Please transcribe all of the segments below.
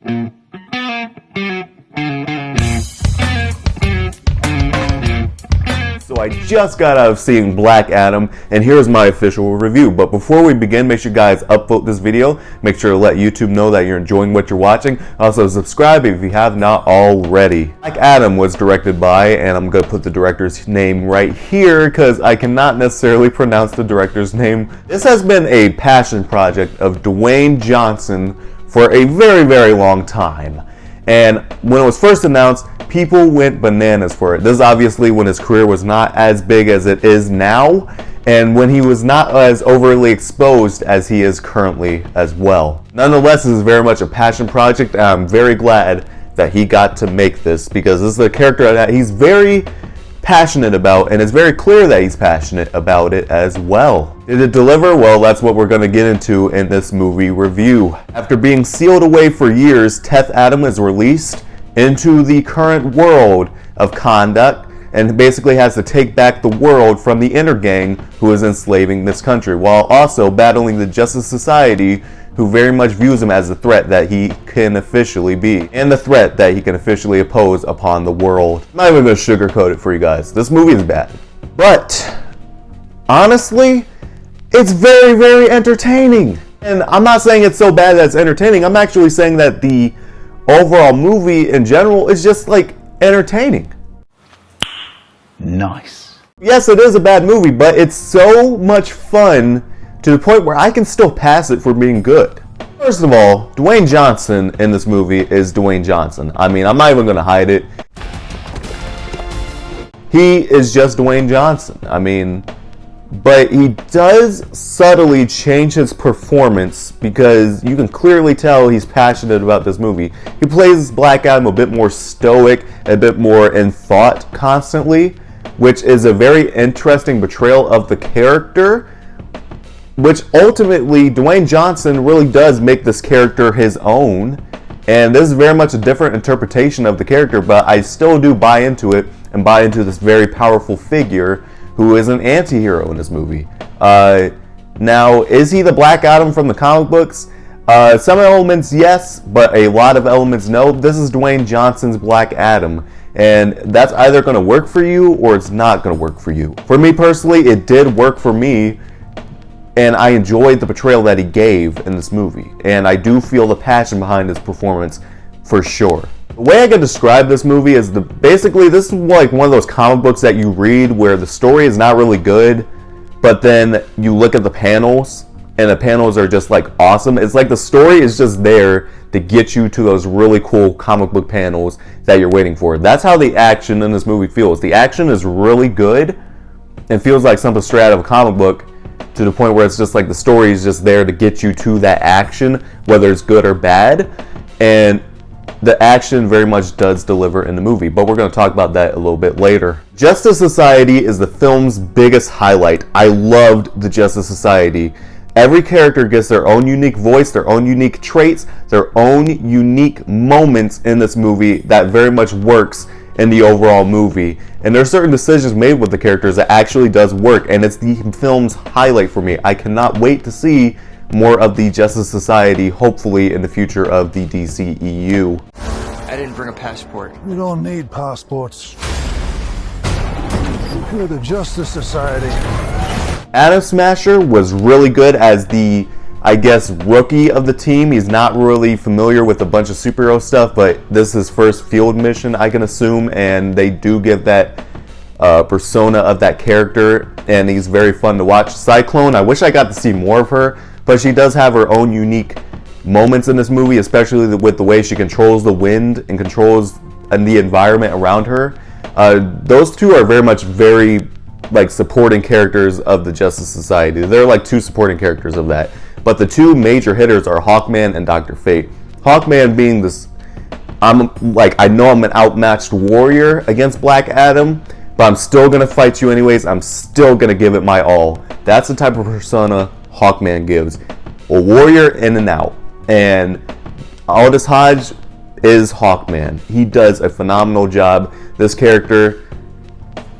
So I just got out of seeing Black Adam, and here's my official review. But before we begin, make sure you guys upvote this video. Make sure to let YouTube know that you're enjoying what you're watching. Also, subscribe if you have not already. Black Adam was directed by, and I'm going to put the director's name right here because I cannot necessarily pronounce the director's name. This has been a passion project of Dwayne Johnson for a very, very long time. And when it was first announced, people went bananas for it. This is obviously when his career was not as big as it is now, and when he was not as overly exposed as he is currently as well. Nonetheless, this is very much a passion project, and I'm very glad that he got to make this, because this is a character that he's very passionate about, and it's very clear that he's passionate about it as well. Did it deliver? Well, that's what we're going to get into in this movie review. After being sealed away for years, Teth Adam is released into the current world of Kahndaq and basically has to take back the world from the inner gang who is enslaving this country, while also battling the Justice Society, who very much views him as a threat that he can officially be, and the threat that he can officially oppose upon the world. I'm not even going to sugarcoat it for you guys. This movie is bad. But, honestly, it's very, very entertaining. And I'm not saying it's so bad that it's entertaining. I'm actually saying that the overall movie in general is just, like, entertaining. Nice. Yes, it is a bad movie, but it's so much fun to the point where I can still pass it for being good. First of all, Dwayne Johnson in this movie is Dwayne Johnson. I mean, I'm not even going to hide it. He is just Dwayne Johnson. I mean, but he does subtly change his performance because you can clearly tell he's passionate about this movie. He plays Black Adam a bit more stoic, a bit more in thought constantly, which is a very interesting portrayal of the character, which ultimately Dwayne Johnson really does make this character his own. And this is very much a different interpretation of the character, but I still do buy into it and buy into this very powerful figure who is an anti-hero in this movie. Now, is he the Black Adam from the comic books? Some elements, yes, but a lot of elements, no. This is Dwayne Johnson's Black Adam, and that's either going to work for you or it's not going to work for you. For me personally, it did work for me, and I enjoyed the portrayal that he gave in this movie. And I do feel the passion behind his performance for sure. The way I can describe this movie is basically this is like one of those comic books that you read where the story is not really good, but then you look at the panels and the panels are just like awesome. It's like the story is just there to get you to those really cool comic book panels that you're waiting for. That's how the action in this movie feels. The action is really good and feels like something straight out of a comic book, to the point where it's just like the story is just there to get you to that action, whether it's good or bad. And the action very much does deliver in the movie, but we're going to talk about that a little bit later. Justice Society is the film's biggest highlight. I loved the Justice Society. Every character gets their own unique voice, their own unique traits, their own unique moments in this movie that very much works in the overall movie. And there are certain decisions made with the characters that actually does work, and it's the film's highlight for me. I cannot wait to see more of the Justice Society, hopefully in the future of the DCEU. I didn't bring a passport. We don't need passports. We're the Justice Society. Atom Smasher was really good as the, I guess, rookie of the team. He's not really familiar with a bunch of superhero stuff, but this is his first field mission, I can assume, and they do give that persona of that character, and he's very fun to watch. Cyclone, I wish I got to see more of her, but she does have her own unique moments in this movie, especially with the way she controls the wind and controls the environment around her. Those two are very much like supporting characters of the Justice Society. They're like two supporting characters of that. But the two major hitters are Hawkman and Dr. Fate. Hawkman being this, I know I'm an outmatched warrior against Black Adam, but I'm still gonna fight you anyways. I'm still gonna give it my all. That's the type of persona Hawkman gives. A warrior in and out. And Aldous Hodge is Hawkman. He does a phenomenal job. This character,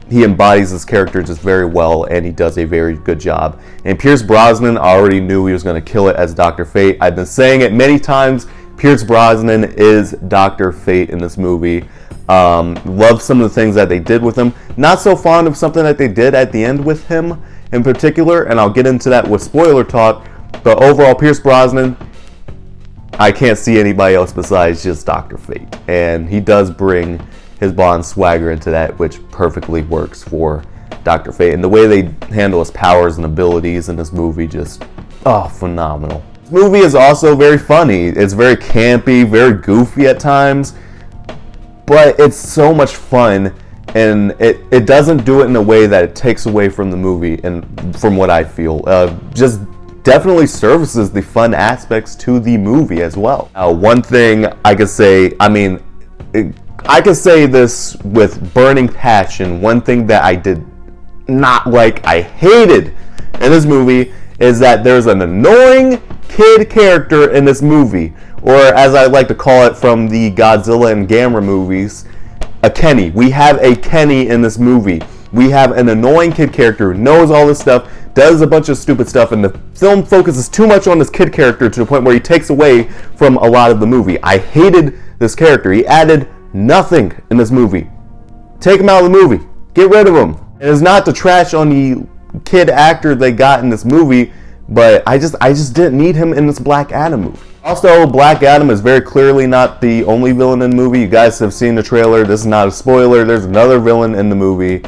he embodies this character just very well, and he does a very good job. And Pierce Brosnan, I already knew he was going to kill it as Dr. Fate. I've been saying it many times Pierce Brosnan is Dr. Fate in this movie. Love some of the things that they did with him. Not so fond of something that they did at the end with him in particular, and I'll get into that with spoiler talk. But overall, Pierce Brosnan, I can't see anybody else besides just Dr. Fate. And he does bring his Bond swagger into that, which perfectly works for Dr. Fate. And the way they handle his powers and abilities in this movie, just, phenomenal. This movie is also very funny. It's very campy, very goofy at times, but it's so much fun, and it doesn't do it in a way that it takes away from the movie, and from what I feel. Just definitely services the fun aspects to the movie as well. One thing I could say, I could say this with burning passion, one thing that I did not like, I hated in this movie, is that there's an annoying kid character in this movie, or as I like to call it from the Godzilla and Gamera movies, a Kenny. We have a Kenny in this movie. We have an annoying kid character who knows all this stuff, does a bunch of stupid stuff, and the film focuses too much on this kid character to the point where he takes away from a lot of the movie. I hated this character. He added nothing in this movie. Take him out of the movie. Get rid of him. And it's not to trash on the kid actor they got in this movie, but I just didn't need him in this Black Adam movie. Also, Black Adam is very clearly not the only villain in the movie. You guys have seen the trailer. This is not a spoiler. There's another villain in the movie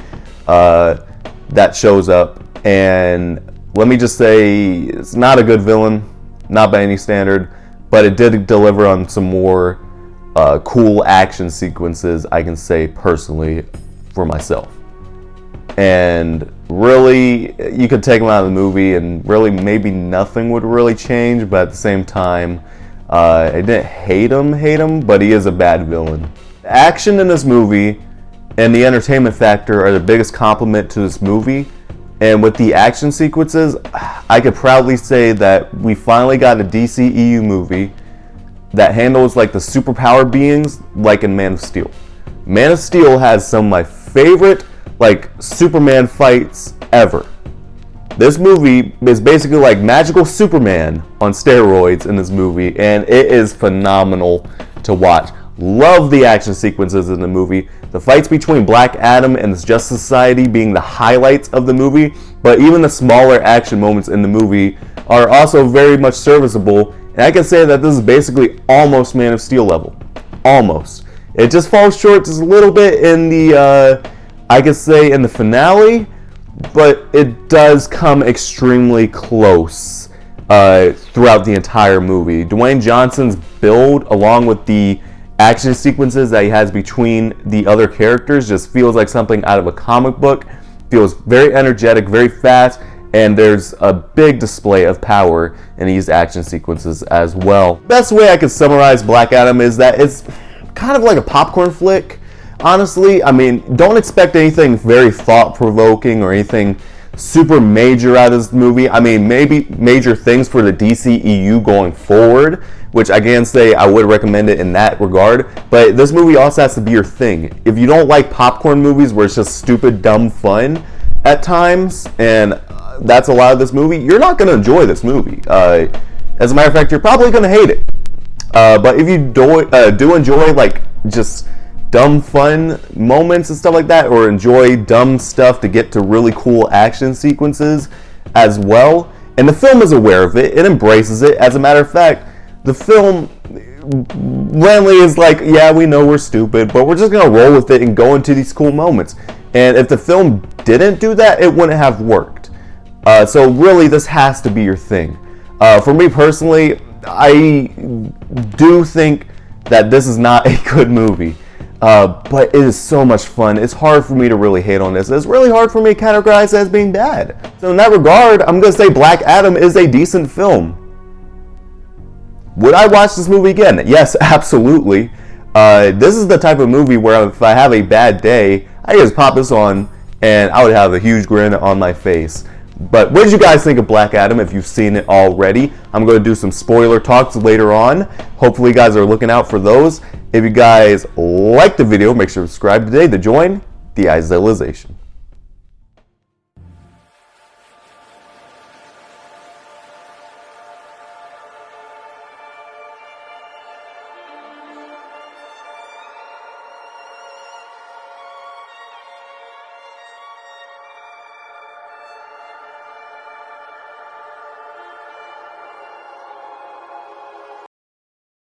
that shows up, and let me just say, it's not a good villain, not by any standard, but it did deliver on some more cool action sequences, I can say personally, for myself. And really, you could take him out of the movie and really maybe nothing would really change, but at the same time, I didn't hate him, but he is a bad villain. The action in this movie and the entertainment factor are the biggest compliment to this movie. And with the action sequences, I could proudly say that we finally got a DCEU movie that handles like the superpower beings like in Man of Steel. Man of Steel has some of my favorite like Superman fights ever. This movie is basically like magical Superman on steroids in this movie, and it is phenomenal to watch. Love the action sequences in the movie. The fights between Black Adam and the Justice Society being the highlights of the movie, but even the smaller action moments in the movie are also very much serviceable. And I can say that this is basically almost Man of Steel level. Almost. It just falls short just a little bit in the, I could say in the finale, but it does come extremely close throughout the entire movie. Dwayne Johnson's build, along with the action sequences that he has between the other characters, just feels like something out of a comic book. Feels very energetic, very fast, and there's a big display of power in these action sequences as well. Best way I could summarize Black Adam is that it's kind of like a popcorn flick. Honestly, I mean, don't expect anything very thought-provoking or anything super major out of this movie. I mean, maybe major things for the DCEU going forward, which I can say I would recommend it in that regard. But this movie also has to be your thing. If you don't like popcorn movies where it's just stupid, dumb fun at times, and that's a lot of this movie, you're not going to enjoy this movie. As a matter of fact, you're probably going to hate it. But if you do enjoy like just dumb fun moments and stuff like that, or enjoy dumb stuff to get to really cool action sequences as well, and the film is aware of it, it embraces it. As a matter of fact, the film blandly is like, yeah, we know we're stupid, but we're just gonna roll with it and go into these cool moments. And if the film didn't do that, it wouldn't have worked. So really, this has to be your thing. For me personally, I do think that this is not a good movie. But it is so much fun. It's hard for me to really hate on this. It's really hard for me to categorize it as being bad. So in that regard, I'm going to say Black Adam is a decent film. Would I watch this movie again? Yes, absolutely. This is the type of movie where if I have a bad day, I just pop this on and I would have a huge grin on my face. But what did you guys think of Black Adam if you've seen it already? I'm going to do some spoiler talks later on. Hopefully you guys are looking out for those. If you guys like the video, make sure to subscribe today to join the Izellazation.